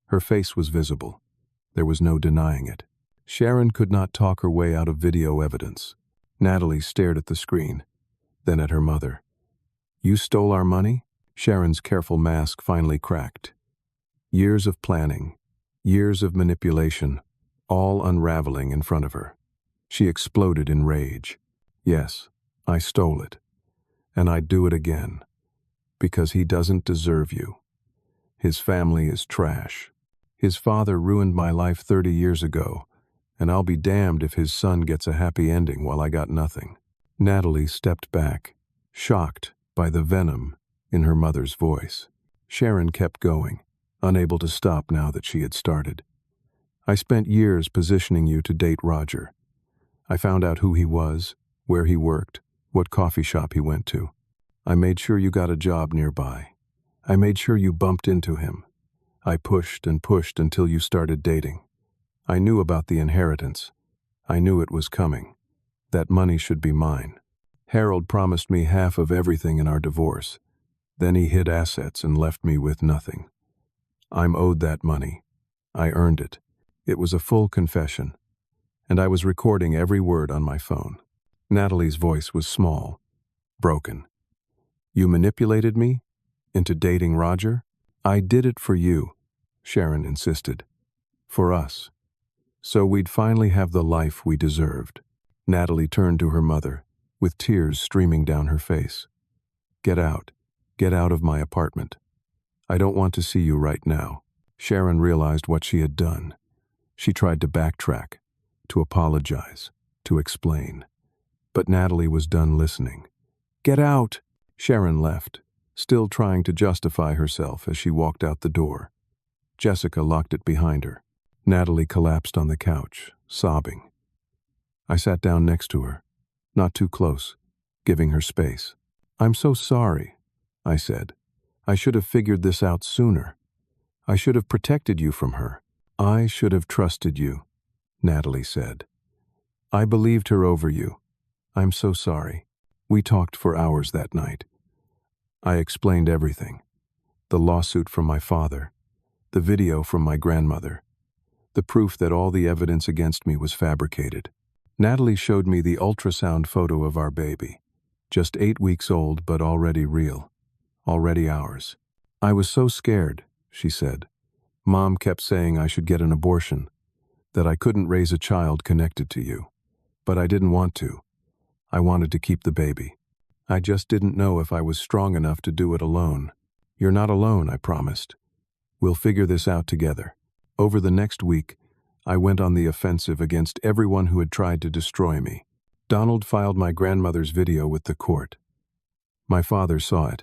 Her face was visible. There was no denying it. Sharon could not talk her way out of video evidence. Natalie stared at the screen, then at her mother. You stole our money? Sharon's careful mask finally cracked. Years of planning, years of manipulation, all unraveling in front of her. She exploded in rage. Yes, I stole it. And I'd do it again. Because he doesn't deserve you. His family is trash. His father ruined my life 30 years ago, and I'll be damned if his son gets a happy ending while I got nothing. Natalie stepped back, shocked by the venom in her mother's voice. Sharon kept going, unable to stop now that she had started. I spent years positioning you to date Roger. I found out who he was, where he worked, what coffee shop he went to. I made sure you got a job nearby. I made sure you bumped into him. I pushed and pushed until you started dating. I knew about the inheritance. I knew it was coming. That money should be mine. Harold promised me half of everything in our divorce. Then he hid assets and left me with nothing. I'm owed that money. I earned it. It was a full confession. And I was recording every word on my phone. Natalie's voice was small, broken. You manipulated me into dating Roger? I did it for you, Sharon insisted. For us. So we'd finally have the life we deserved. Natalie turned to her mother, with tears streaming down her face. Get out. Get out of my apartment. I don't want to see you right now. Sharon realized what she had done. She tried to backtrack, to apologize, to explain. But Natalie was done listening. Get out! Sharon left, still trying to justify herself as she walked out the door. Jessica locked it behind her. Natalie collapsed on the couch, sobbing. I sat down next to her, not too close, giving her space. I'm so sorry, I said. I should have figured this out sooner. I should have protected you from her. I should have trusted you, Natalie said. I believed her over you. I'm so sorry. We talked for hours that night. I explained everything. The lawsuit from my father, the video from my grandmother, the proof that all the evidence against me was fabricated. Natalie showed me the ultrasound photo of our baby, just 8 weeks old but already real, already ours. I was so scared, she said. Mom kept saying I should get an abortion, that I couldn't raise a child connected to you. But I didn't want to. I wanted to keep the baby. I just didn't know if I was strong enough to do it alone. You're not alone, I promised. We'll figure this out together. Over the next week, I went on the offensive against everyone who had tried to destroy me. Donald filed my grandmother's video with the court. My father saw it,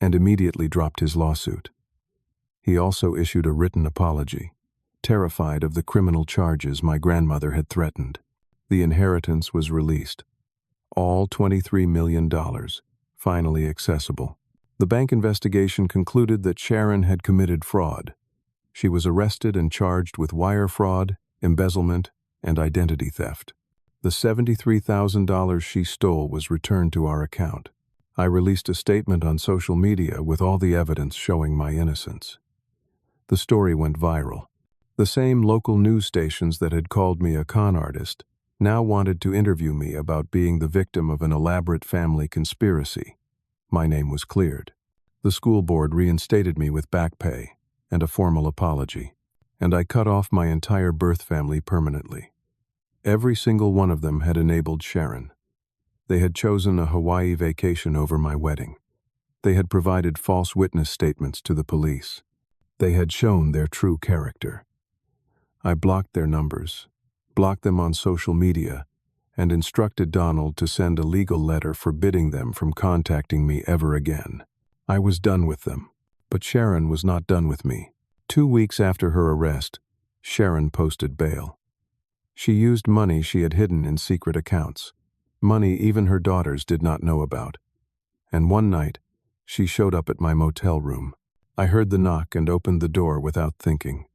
and immediately dropped his lawsuit. He also issued a written apology, terrified of the criminal charges my grandmother had threatened. The inheritance was released. All $23 million, finally accessible. The bank investigation concluded that Sharon had committed fraud. She was arrested and charged with wire fraud, embezzlement, and identity theft. The $73,000 she stole was returned to our account. I released a statement on social media with all the evidence showing my innocence. The story went viral. The same local news stations that had called me a con artist now wanted to interview me about being the victim of an elaborate family conspiracy. My name was cleared. The school board reinstated me with back pay and a formal apology, and I cut off my entire birth family permanently. Every single one of them had enabled Sharon. They had chosen a Hawaii vacation over my wedding. They had provided false witness statements to the police. They had shown their true character. I blocked their numbers, blocked them on social media, and instructed Donald to send a legal letter forbidding them from contacting me ever again. I was done with them, but Sharon was not done with me. 2 weeks after her arrest, Sharon posted bail. She used money she had hidden in secret accounts, money even her daughters did not know about. And one night, she showed up at my motel room. I heard the knock and opened the door without thinking.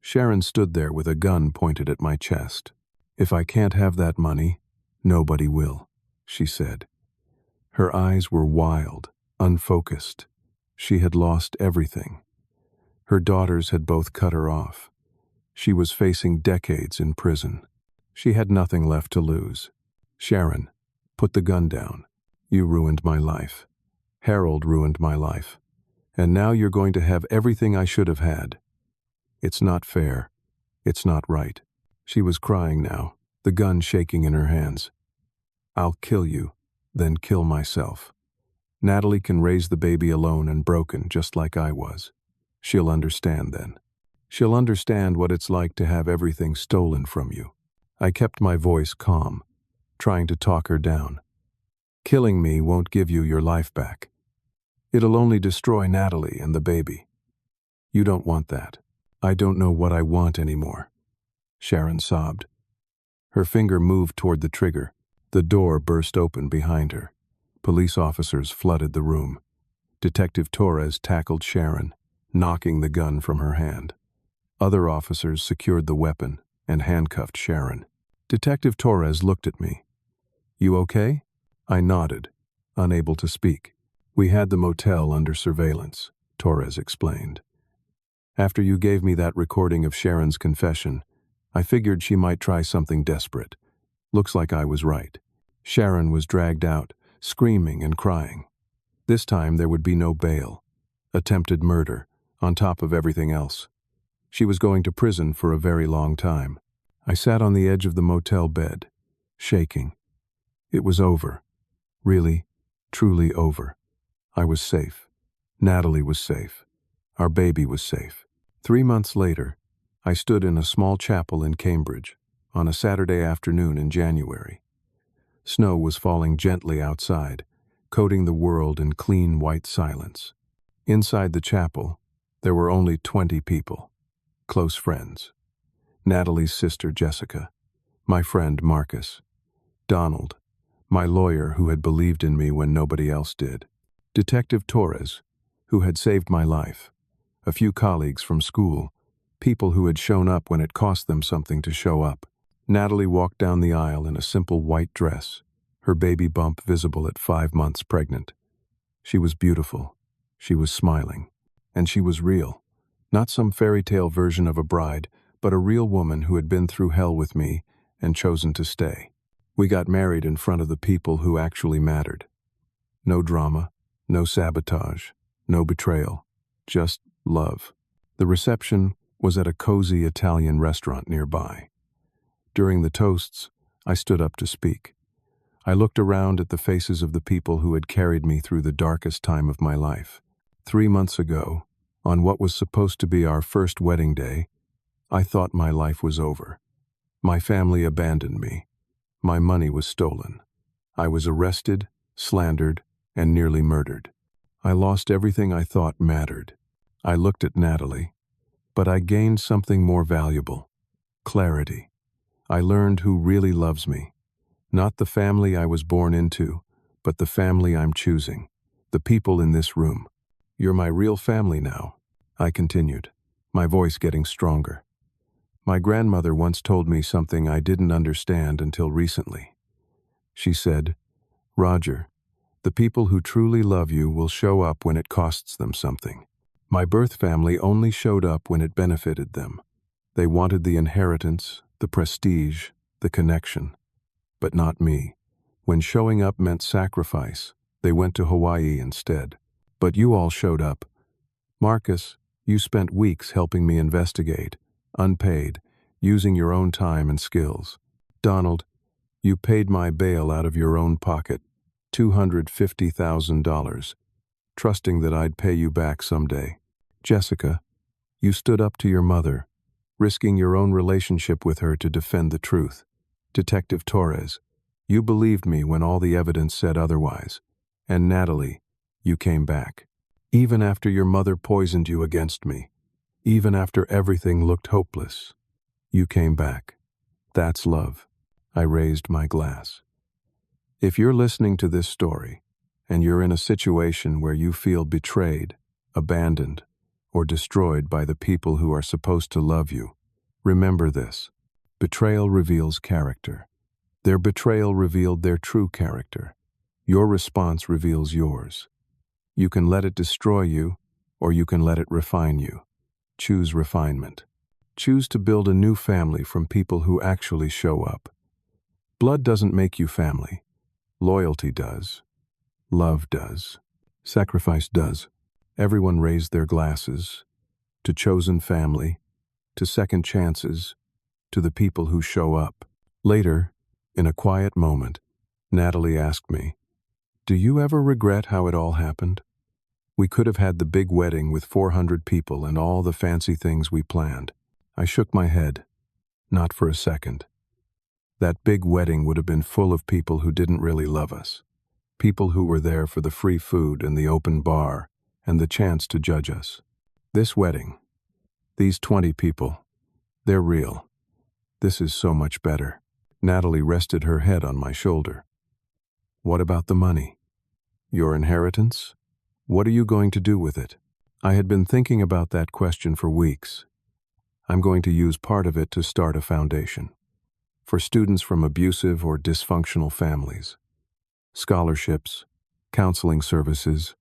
Sharon stood there with a gun pointed at my chest. "If I can't have that money, nobody will," she said. Her eyes were wild, unfocused. She had lost everything. Her daughters had both cut her off. She was facing decades in prison. She had nothing left to lose. "Sharon, put the gun down. You ruined my life. Harold ruined my life. And now you're going to have everything I should have had. It's not fair. It's not right." She was crying now, the gun shaking in her hands. "I'll kill you, then kill myself. Natalie can raise the baby alone and broken just like I was. She'll understand then. She'll understand what it's like to have everything stolen from you." I kept my voice calm, trying to talk her down. "Killing me won't give you your life back. It'll only destroy Natalie and the baby. You don't want that." "I don't know what I want anymore," Sharon sobbed. Her finger moved toward the trigger. The door burst open behind her. Police officers flooded the room. Detective Torres tackled Sharon, knocking the gun from her hand. Other officers secured the weapon and handcuffed Sharon. Detective Torres looked at me. "You okay?" I nodded, unable to speak. "We had the motel under surveillance," Torres explained. "After you gave me that recording of Sharon's confession, I figured she might try something desperate. Looks like I was right." Sharon was dragged out, screaming and crying. This time there would be no bail. Attempted murder, on top of everything else. She was going to prison for a very long time. I sat on the edge of the motel bed, shaking. It was over. Really, truly over. I was safe. Natalie was safe. Our baby was safe. 3 months later, I stood in a small chapel in Cambridge on a Saturday afternoon in January. Snow was falling gently outside, coating the world in clean white silence. Inside the chapel, there were only 20 people, close friends. Natalie's sister Jessica, my friend Marcus, Donald, my lawyer who had believed in me when nobody else did, Detective Torres, who had saved my life, a few colleagues from school, people who had shown up when it cost them something to show up. Natalie walked down the aisle in a simple white dress, her baby bump visible at 5 months pregnant. She was beautiful, she was smiling, and she was real. Not some fairy tale version of a bride, but a real woman who had been through hell with me and chosen to stay. We got married in front of the people who actually mattered. No drama, no sabotage, no betrayal, just love. The reception was at a cozy Italian restaurant nearby. During the toasts, I stood up to speak. I looked around at the faces of the people who had carried me through the darkest time of my life. 3 months ago, on what was supposed to be our first wedding day, I thought my life was over. My family abandoned me. My money was stolen. I was arrested, slandered, and nearly murdered. I lost everything I thought mattered. I looked at Natalie, but I gained something more valuable: clarity. I learned who really loves me. Not the family I was born into, but the family I'm choosing. The people in this room. "You're my real family now," I continued, my voice getting stronger. My grandmother once told me something I didn't understand until recently. She said, "Roger, the people who truly love you will show up when it costs them something." My birth family only showed up when it benefited them. They wanted the inheritance, the prestige, the connection. But not me. When showing up meant sacrifice, they went to Hawaii instead. But you all showed up. Marcus, you spent weeks helping me investigate, unpaid, using your own time and skills. Donald, you paid my bail out of your own pocket, $250,000, trusting that I'd pay you back someday. Jessica, you stood up to your mother, risking your own relationship with her to defend the truth. Detective Torres, you believed me when all the evidence said otherwise. And Natalie, you came back. Even after your mother poisoned you against me, even after everything looked hopeless, you came back. That's love. I raised my glass. If you're listening to this story, and you're in a situation where you feel betrayed, abandoned, or destroyed by the people who are supposed to love you, remember this. Betrayal reveals character. Their betrayal revealed their true character. Your response reveals yours. You can let it destroy you, or you can let it refine you. Choose refinement. Choose to build a new family from people who actually show up. Blood doesn't make you family. Loyalty does. Love does. Sacrifice does. Everyone raised their glasses to chosen family, to second chances, to the people who show up. Later, in a quiet moment, Natalie asked me, "Do you ever regret how it all happened? We could have had the big wedding with 400 people and all the fancy things we planned." I shook my head. Not for a second. That big wedding would have been full of people who didn't really love us. People who were there for the free food and the open bar and the chance to judge us. This wedding, these 20 people, they're real. This is so much better. Natalie rested her head on my shoulder. What about the money? Your inheritance? What are you going to do with it? I had been thinking about that question for weeks. I'm going to use part of it to start a foundation. For students from abusive or dysfunctional families. Scholarships, counseling services,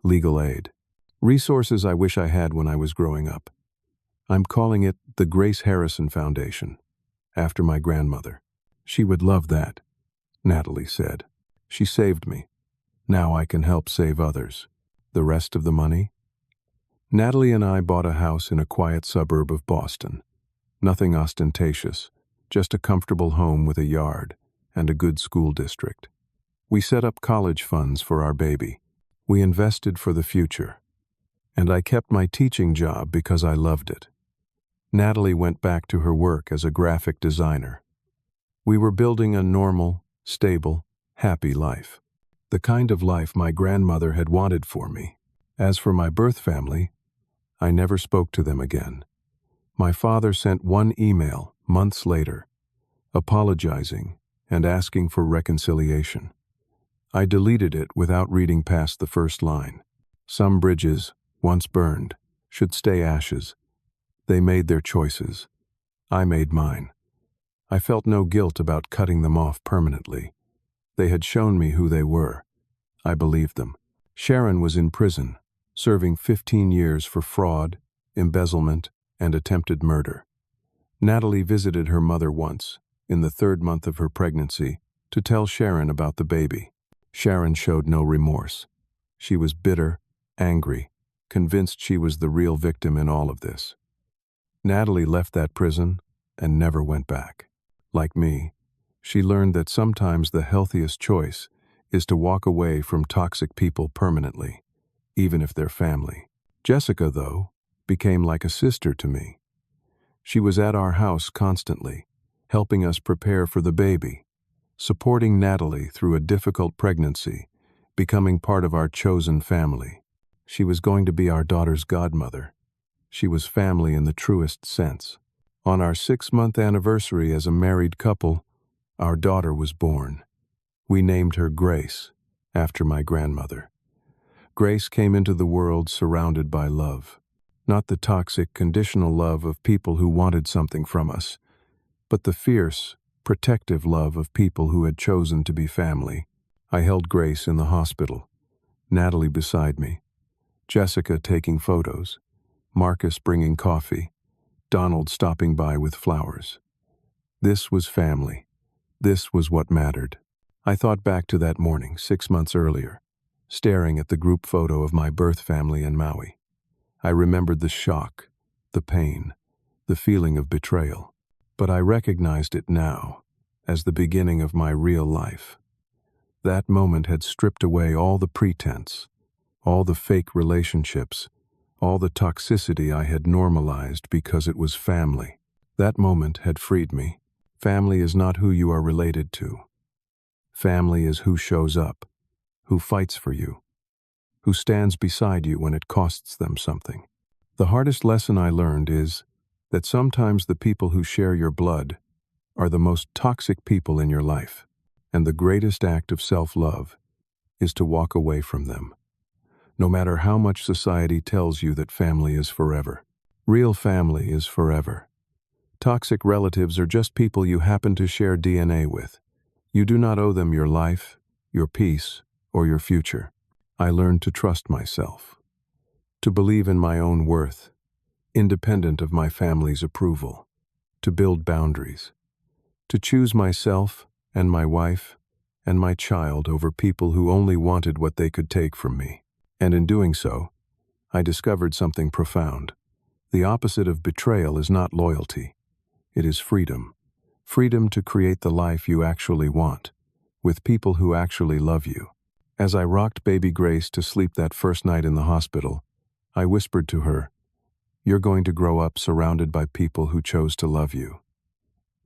legal aid. Resources I wish I had when I was growing up. I'm calling it the Grace Harrison Foundation, after my grandmother. She would love that, Natalie said. She saved me. Now I can help save others. The rest of the money? Natalie and I bought a house in a quiet suburb of Boston. Nothing ostentatious, just a comfortable home with a yard and a good school district. We set up college funds for our baby. We invested for the future. And I kept my teaching job because I loved it. Natalie went back to her work as a graphic designer. We were building a normal, stable, happy life. The kind of life my grandmother had wanted for me. As for my birth family, I never spoke to them again. My father sent one email months later, apologizing and asking for reconciliation. I deleted it without reading past the first line. Some bridges, once burned, should stay ashes. They made their choices. I made mine. I felt no guilt about cutting them off permanently. They had shown me who they were. I believed them. Sharon was in prison, serving 15 years for fraud, embezzlement, and attempted murder. Natalie visited her mother once, in the 3rd month of her pregnancy, to tell Sharon about the baby. Sharon showed no remorse. She was bitter, angry, convinced she was the real victim in all of this. Natalie left that prison and never went back. Like me, she learned that sometimes the healthiest choice is to walk away from toxic people permanently, even if they're family. Jessica, though, became like a sister to me. She was at our house constantly, helping us prepare for the baby, supporting Natalie through a difficult pregnancy, becoming part of our chosen family. She was going to be our daughter's godmother. She was family in the truest sense. On our 6-month anniversary as a married couple, our daughter was born. We named her Grace, after my grandmother. Grace came into the world surrounded by love. Not the toxic, conditional love of people who wanted something from us, but the fierce, protective love of people who had chosen to be family. I held Grace in the hospital, Natalie beside me, Jessica taking photos, Marcus bringing coffee, Donald stopping by with flowers. This was family. This was what mattered. I thought back to that morning, 6 months earlier, staring at the group photo of my birth family in Maui. I remembered the shock, the pain, the feeling of betrayal. But I recognized it now as the beginning of my real life. That moment had stripped away all the pretense, all the fake relationships, all the toxicity I had normalized because it was family. That moment had freed me. Family is not who you are related to. Family is who shows up, who fights for you, who stands beside you when it costs them something. The hardest lesson I learned is that sometimes the people who share your blood are the most toxic people in your life, and the greatest act of self-love is to walk away from them. No matter how much society tells you that family is forever. Real family is forever. Toxic relatives are just people you happen to share DNA with. You do not owe them your life, your peace, or your future. I learned to trust myself, to believe in my own worth, independent of my family's approval, to build boundaries, to choose myself and my wife and my child over people who only wanted what they could take from me. And in doing so, I discovered something profound. The opposite of betrayal is not loyalty. It is freedom. Freedom to create the life you actually want, with people who actually love you. As I rocked baby Grace to sleep that first night in the hospital, I whispered to her, "You're going to grow up surrounded by people who chose to love you.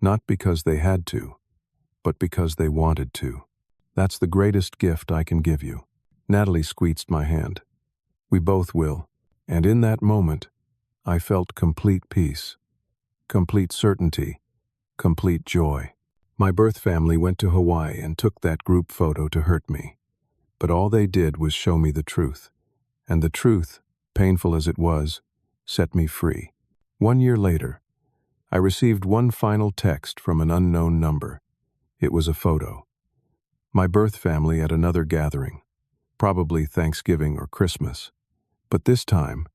Not because they had to, but because they wanted to. That's the greatest gift I can give you." Natalie squeezed my hand. "We both will." And in that moment, I felt complete peace, complete certainty, complete joy. My birth family went to Hawaii and took that group photo to hurt me. But all they did was show me the truth. And the truth, painful as it was, set me free. 1 year later, I received one final text from an unknown number. It was a photo. My birth family at another gathering, probably Thanksgiving or Christmas. But this time,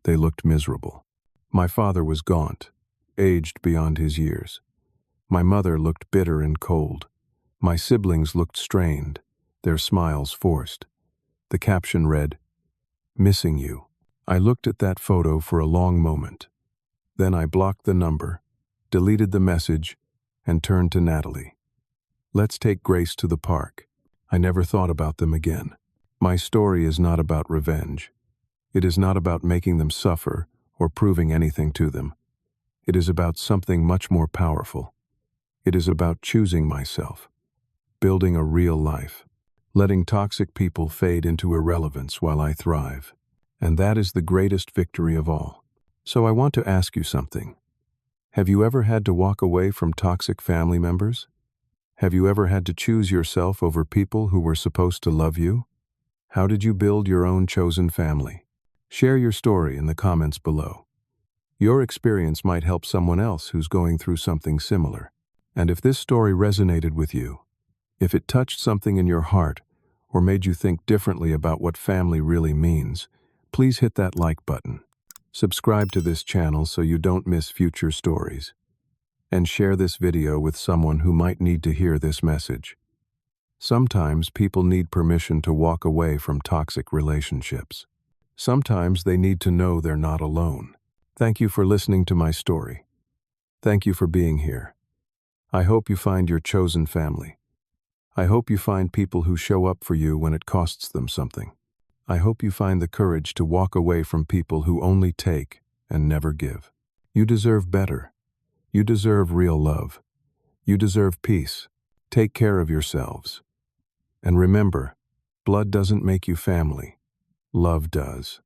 they looked miserable. My father was gaunt, aged beyond his years. My mother looked bitter and cold. My siblings looked strained, their smiles forced. The caption read, "Missing you." I looked at that photo for a long moment. Then I blocked the number, deleted the message, and turned to Natalie. "Let's take Grace to the park." I never thought about them again. My story is not about revenge. It is not about making them suffer or proving anything to them. It is about something much more powerful. It is about choosing myself, building a real life, letting toxic people fade into irrelevance while I thrive. And that is the greatest victory of all. So I want to ask you something. Have you ever had to walk away from toxic family members? Have you ever had to choose yourself over people who were supposed to love you? How did you build your own chosen family? Share your story in the comments below. Your experience might help someone else who's going through something similar. And if this story resonated with you, if it touched something in your heart or made you think differently about what family really means, please hit that like button. Subscribe to this channel so you don't miss future stories. And share this video with someone who might need to hear this message. Sometimes people need permission to walk away from toxic relationships. Sometimes they need to know they're not alone. Thank you for listening to my story. Thank you for being here. I hope you find your chosen family. I hope you find people who show up for you when it costs them something. I hope you find the courage to walk away from people who only take and never give. You deserve better. You deserve real love. You deserve peace. Take care of yourselves. And remember, blood doesn't make you family. Love does.